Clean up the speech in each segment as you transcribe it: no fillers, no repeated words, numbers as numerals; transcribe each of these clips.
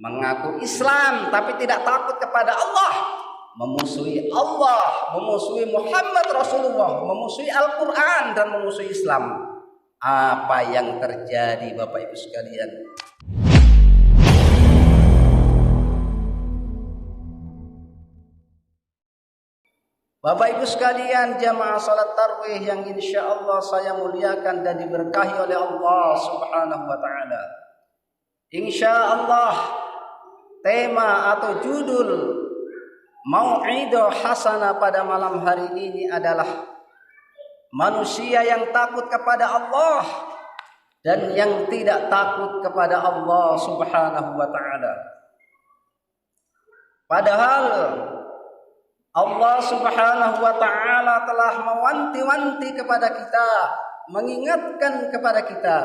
mengaku Islam tapi tidak takut kepada Allah, memusuhi Muhammad Rasulullah, memusuhi Al-Quran dan memusuhi Islam. Apa yang terjadi Bapak Ibu sekalian? Bapak Ibu sekalian, jamaah salat tarawih yang insya Allah saya muliakan dan diberkahi oleh Allah Subhanahu wa Ta'ala. Insya Allah, tema atau judul Mau'idah Hasanah pada malam hari ini adalah manusia yang takut kepada Allah dan yang tidak takut kepada Allah Subhanahu wa Ta'ala. Padahal Allah Subhanahu wa Ta'ala telah mewanti-wanti kepada kita, mengingatkan kepada kita.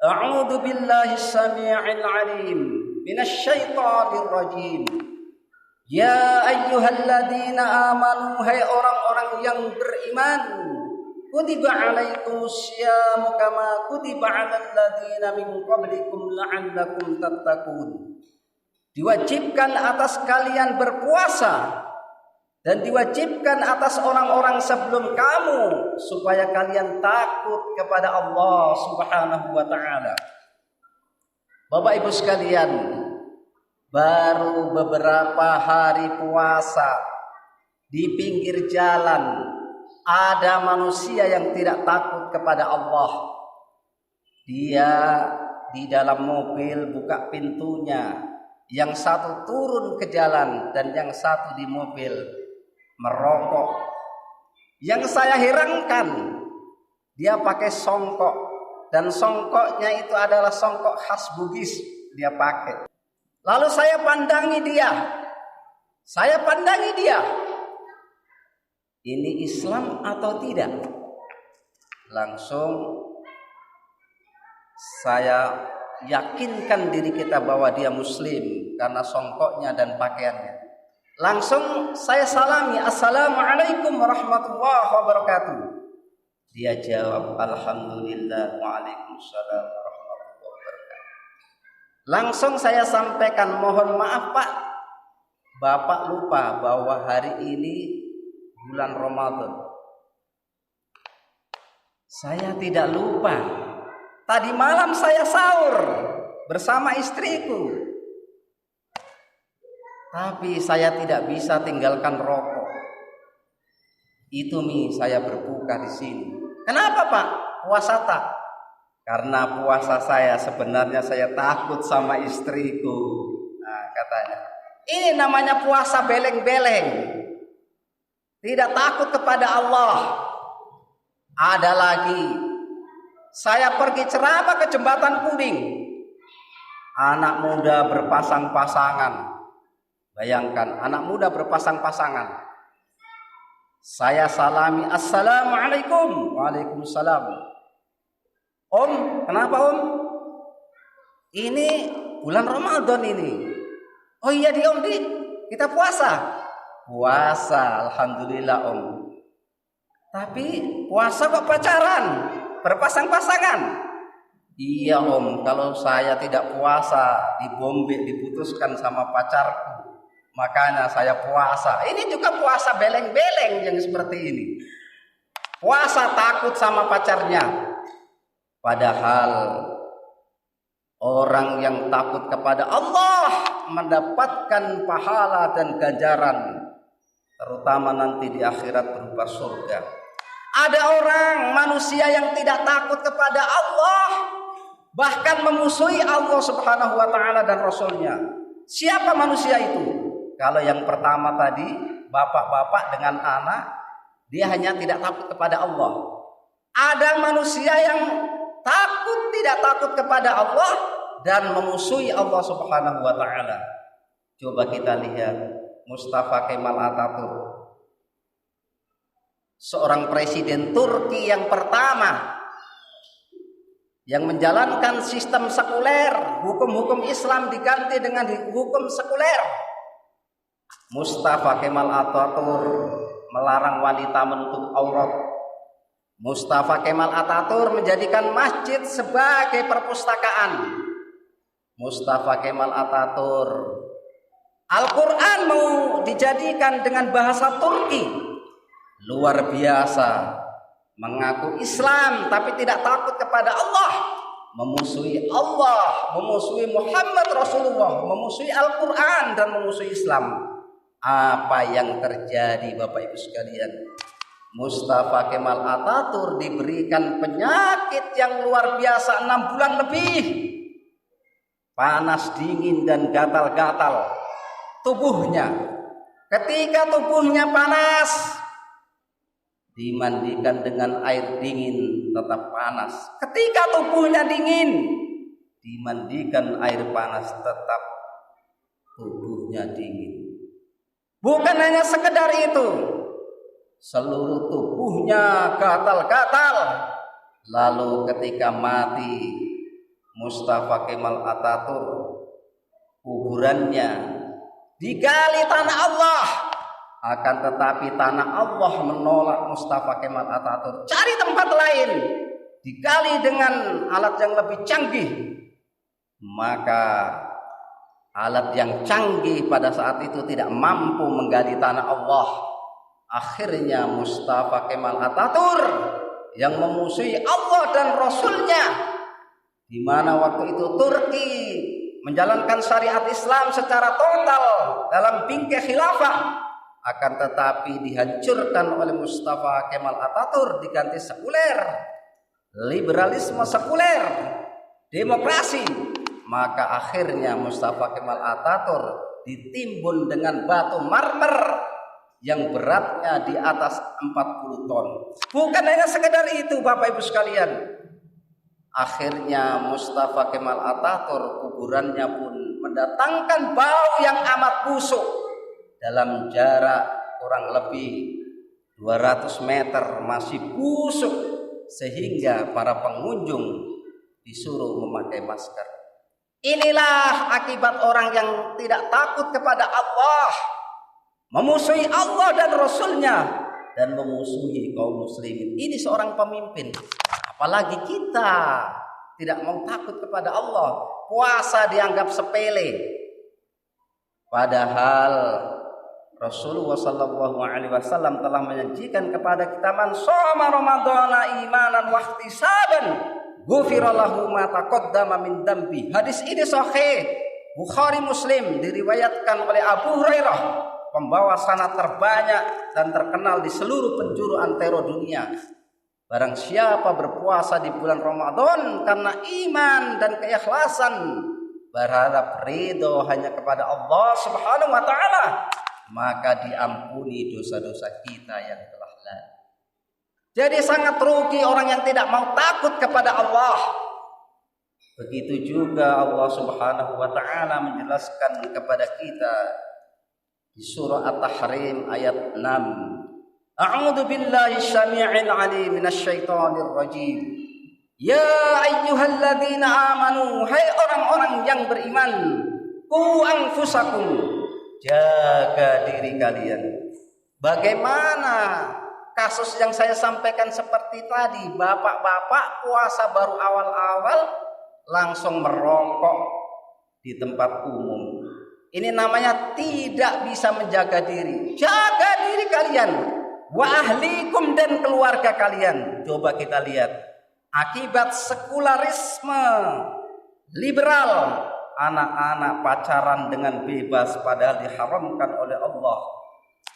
A'udzu billahi samii'il 'aliim minasy syaithanir rajim. Ya ayyuhalladzina amanu, hai orang-orang yang beriman, kutiba 'alaikumus syiyamu kama kutiba 'alal ladzina min qablikum la'allakum tattaqun. Diwajibkan atas kalian berpuasa dan diwajibkan atas orang-orang sebelum kamu supaya kalian takut kepada Allah Subhanahu wa Ta'ala. Bapak Ibu sekalian, baru beberapa hari puasa di pinggir jalan ada manusia yang tidak takut kepada Allah. Dia di dalam mobil buka pintunya, yang satu turun ke jalan dan yang satu di mobil merokok. Yang saya herankan, dia pakai songkok dan songkoknya itu adalah songkok khas Bugis dia pakai. Lalu saya pandangi dia, ini Islam atau tidak? Langsung saya yakinkan diri kita bahwa dia Muslim karena songkoknya dan pakaiannya. Langsung saya salami, assalamualaikum warahmatullahi wabarakatuh. Dia jawab, alhamdulillah, waalaikumsalam warahmatullahi wabarakatuh. Langsung saya sampaikan, mohon maaf Pak, Bapak lupa bahwa hari ini bulan Ramadan. Saya tidak lupa. Tadi malam saya sahur bersama istriku. Tapi saya tidak bisa tinggalkan rokok. Itu saya berbuka di sini. Kenapa Pak? Puasa tak? Karena puasa saya sebenarnya saya takut sama istriku. Nah, katanya. Ini namanya puasa beleng-beleng. Tidak takut kepada Allah. Ada lagi. Saya pergi ceramah ke Jembatan Kuning. Anak muda berpasang-pasangan. Bayangkan, anak muda berpasang-pasangan. Saya salami, assalamualaikum. Waalaikumsalam. Om, kenapa Om? Ini bulan Ramadan ini. Oh iya Om, kita puasa. Puasa, alhamdulillah Om. Tapi puasa kok pacaran, berpasang-pasangan? Iya Om, kalau saya tidak puasa, diputuskan sama pacarku. Makanya saya puasa. Ini juga puasa beleng-beleng yang seperti ini. Puasa takut sama pacarnya. Padahal orang yang takut kepada Allah mendapatkan pahala dan ganjaran, terutama nanti di akhirat berupa surga. Ada orang manusia yang tidak takut kepada Allah, bahkan memusuhi Allah Subhanahu wa Ta'ala dan Rasulnya. Siapa manusia itu? Kalau yang pertama tadi, bapak-bapak dengan anak, dia hanya tidak takut kepada Allah. Ada manusia yang tidak takut kepada Allah dan memusuhi Allah Subhanahu wa Ta'ala. Coba kita lihat Mustafa Kemal Atatürk, seorang presiden Turki yang pertama yang menjalankan sistem sekuler, hukum-hukum Islam diganti dengan hukum sekuler. Mustafa Kemal Atatürk melarang wanita menutup aurat. Mustafa Kemal Atatürk menjadikan masjid sebagai perpustakaan. Mustafa Kemal Atatürk. Al-Quran mau dijadikan dengan bahasa Turki. Luar biasa. Mengaku Islam tapi tidak takut kepada Allah. Memusuhi Allah, memusuhi Muhammad Rasulullah, memusuhi Al-Quran dan memusuhi Islam. Apa yang terjadi Bapak Ibu sekalian? Mustafa Kemal Atatürk diberikan penyakit yang luar biasa 6 bulan lebih. Panas, dingin dan gatal-gatal tubuhnya. Ketika tubuhnya panas, dimandikan dengan air dingin tetap panas. Ketika tubuhnya dingin, dimandikan air panas tetap tubuhnya dingin. Bukan hanya sekedar itu, seluruh tubuhnya gatal-gatal. Lalu ketika mati Mustafa Kemal Atatürk, kuburannya digali tanah Allah. Akan tetapi tanah Allah menolak Mustafa Kemal Atatürk. Cari tempat lain, digali dengan alat yang lebih canggih. Maka alat yang canggih pada saat itu tidak mampu menggali tanah Allah. Akhirnya Mustafa Kemal Atatürk yang memusuhi Allah dan Rasulnya, di mana waktu itu Turki menjalankan syariat Islam secara total dalam bingkai khilafah, akan tetapi dihancurkan oleh Mustafa Kemal Atatürk, diganti sekuler, liberalisme sekuler, demokrasi. Maka akhirnya Mustafa Kemal Atatürk ditimbun dengan batu marmer yang beratnya di atas 40 ton. Bukan hanya sekedar itu Bapak Ibu sekalian. Akhirnya Mustafa Kemal Atatürk kuburannya pun mendatangkan bau yang amat busuk. Dalam jarak kurang lebih 200 meter masih busuk, sehingga para pengunjung disuruh memakai masker. Inilah akibat orang yang tidak takut kepada Allah, memusuhi Allah dan Rasulnya, dan memusuhi kaum muslimin. Ini seorang pemimpin. Apalagi kita tidak mau takut kepada Allah. Puasa dianggap sepele. Padahal Rasulullah SAW telah menjanjikan kepada kita, man shoma ramadhana imanan wa ihtisaban ghufira lahu ma taqaddama min dambi. Hadis ini sahih Bukhari Muslim, diriwayatkan oleh Abu Hurairah, pembawa sanad terbanyak dan terkenal di seluruh penjuru antero dunia. Barang siapa berpuasa di bulan Ramadan karena iman dan keikhlasan, berharap ridho hanya kepada Allah Subhanahu wa taala, maka diampuni dosa-dosa kita yang telah lalu. Jadi sangat rugi orang yang tidak mau takut kepada Allah. Begitu juga Allah Subhanahu wa taala menjelaskan kepada kita di surah At-Tahrim ayat 6. A'udzu billahi syamii'il 'aliim minasyaitonir rajim. Ya ayyuhalladzina amanu, hai orang-orang yang beriman, qu anfusakum, jaga diri kalian. Bagaimana kasus yang saya sampaikan seperti tadi, bapak-bapak puasa baru awal-awal langsung merokok di tempat umum. Ini namanya tidak bisa menjaga diri. Jaga diri kalian, wa ahlikum, dan keluarga kalian. Coba kita lihat akibat sekularisme liberal, anak-anak pacaran dengan bebas padahal diharamkan oleh Allah.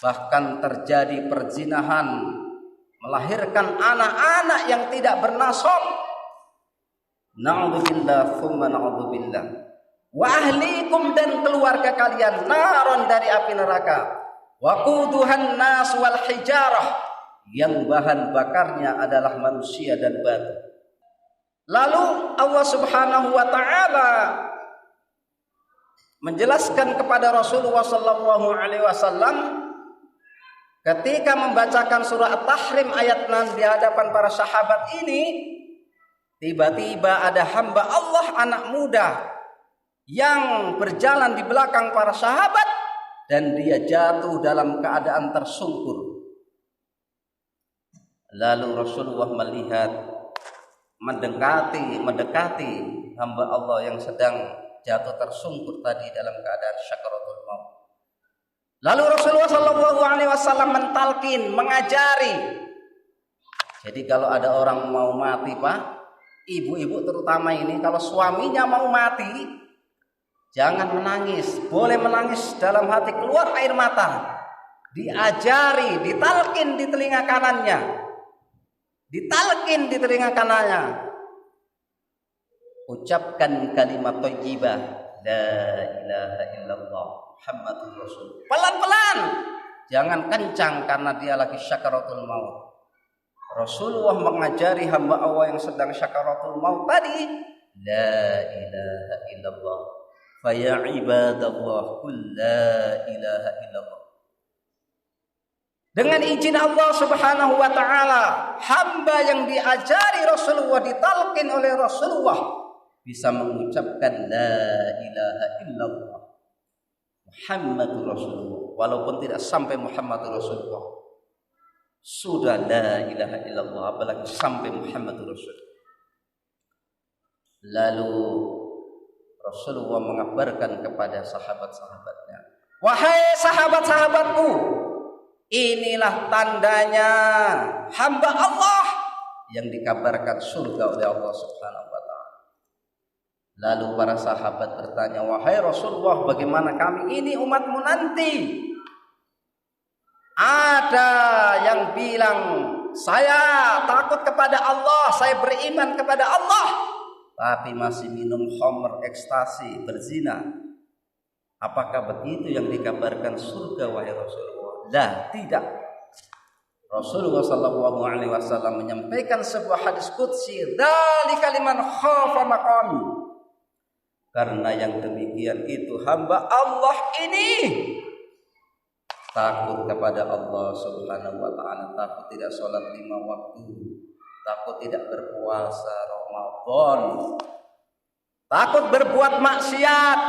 Bahkan terjadi perzinahan, melahirkan anak-anak yang tidak bernasab. Na'udzubillah tsumma na'udzubillah. Wa ahlikum, dan keluarga kalian, naron, dari api neraka. Waquduhan nas wal hijarah, yang bahan bakarnya adalah manusia dan batu. Lalu Allah Subhanahu wa taala menjelaskan kepada Rasulullah sallallahu alaihi wasallam ketika membacakan surah At-Tahrim ayat 6 di hadapan para sahabat ini, tiba-tiba ada hamba Allah, anak muda, yang berjalan di belakang para sahabat, dan dia jatuh dalam keadaan tersungkur. Lalu Rasulullah melihat, mendekati hamba Allah yang sedang jatuh tersungkur tadi dalam keadaan syakaratul maut. Lalu Rasulullah Shallallahu Alaihi Wasallam mentalkin, mengajari. Jadi kalau ada orang mau mati, Pak, ibu-ibu terutama ini, kalau suaminya mau mati, jangan menangis. Boleh menangis dalam hati, keluar air mata. Diajari, ditalkin di telinga kanannya. Ditalkin di telinga kanannya. Ucapkan kalimat thayyibah, la ilaha illallah Muhammadur Rasul. Pelan-pelan. Jangan kencang karena dia lagi syakaratul maut. Rasulullah mengajari hamba Allah yang sedang syakaratul maut tadi, la ilaha illallah. Fa ya ibadallah, qul la ilaha illallah. Dengan izin Allah Subhanahu wa taala, hamba yang diajari Rasulullah, ditalkin oleh Rasulullah, bisa mengucapkan la ilaha illallah Muhammadur Rasulullah, walaupun tidak sampai Muhammadur Rasulullah. Sudah la ilaha illallah, apalagi sampai Muhammadur Rasul. Lalu Rasulullah mengabarkan kepada sahabat-sahabatnya, wahai sahabat-sahabatku, inilah tandanya hamba Allah yang dikabarkan surga oleh Allah Subhanahu wa taala. Lalu para sahabat bertanya, wahai Rasulullah, bagaimana kami ini umatmu nanti? Ada yang bilang, saya takut kepada Allah, saya beriman kepada Allah, tapi masih minum khamr, ekstasi, berzina. Apakah begitu yang dikabarkan surga, wahai Rasulullah? Lah, tidak. Rasulullah sallallahu alaihi wasallam menyampaikan sebuah hadis qudsi, dzalika liman khafa maqami. Karena yang demikian itu hamba Allah ini takut kepada Allah Subhanahu wa taala, takut tidak sholat 5 waktu, takut tidak berpuasa Ramadan, takut berbuat maksiat,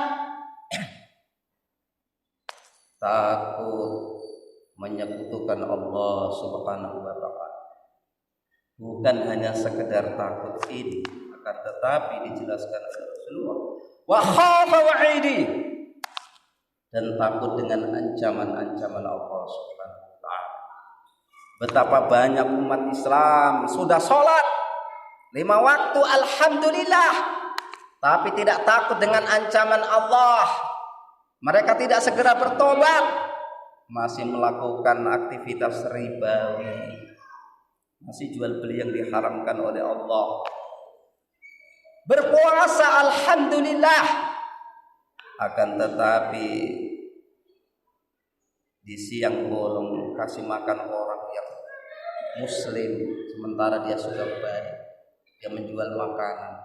takut menyekutukan Allah Subhanahu wa taala. Bukan hanya sekedar takut ini, akan tetapi dijelaskan oleh Rasulullah, wa khafa wa'idi, dan takut dengan ancaman-ancaman Allah Subhanahu wa taala. Betapa banyak umat Islam sudah sholat 5 waktu, alhamdulillah, tapi tidak takut dengan ancaman Allah. Mereka tidak segera bertobat, masih melakukan aktivitas ribawi, masih jual beli yang diharamkan oleh Allah. Berpuasa alhamdulillah, akan tetapi di siang bolong kasih makan orang yang muslim, sementara dia sudah baik, dia menjual makanan,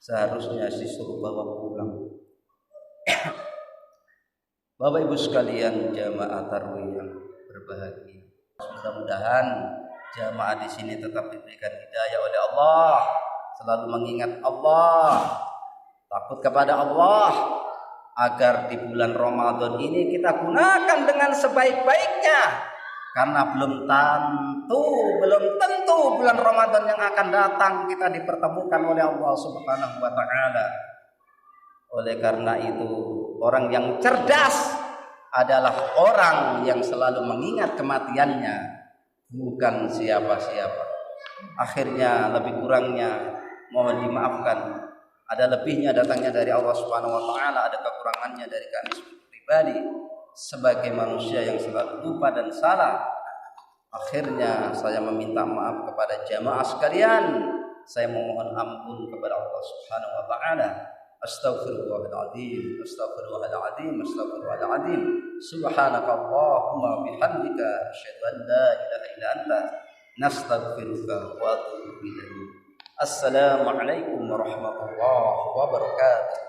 seharusnya disuruh bawa pulang. Bapak Ibu sekalian, jamaah tarawih yang berbahagia, mudah-mudahan jamaah di sini tetap diberikan hidayah oleh Allah, selalu mengingat Allah, takut kepada Allah, agar di bulan Ramadan ini kita gunakan dengan sebaik-baiknya, karena belum tentu bulan Ramadan yang akan datang kita dipertemukan oleh Allah Subhanahu wa taala. Oleh karena itu, orang yang cerdas adalah orang yang selalu mengingat kematiannya, bukan siapa-siapa. Akhirnya lebih kurangnya mohon dimaafkan, ada lebihnya datangnya dari Allah Subhanahu wa taala, ada kekurangannya dari kami pribadi sebagai manusia yang selalu lupa dan salah. Akhirnya saya meminta maaf kepada jamaah sekalian, saya memohon ampun kepada Allah Subhanahu wa taala. Astaghfirullahaladzim, astaghfirullahaladzim, astaghfirullahaladzim. Subhanakallahumma bihamdika asyhadu an la ilaha illa anta nastaghfiruka wa atubu ilaik. Assalamualaikum warahmatullahi wabarakatuh.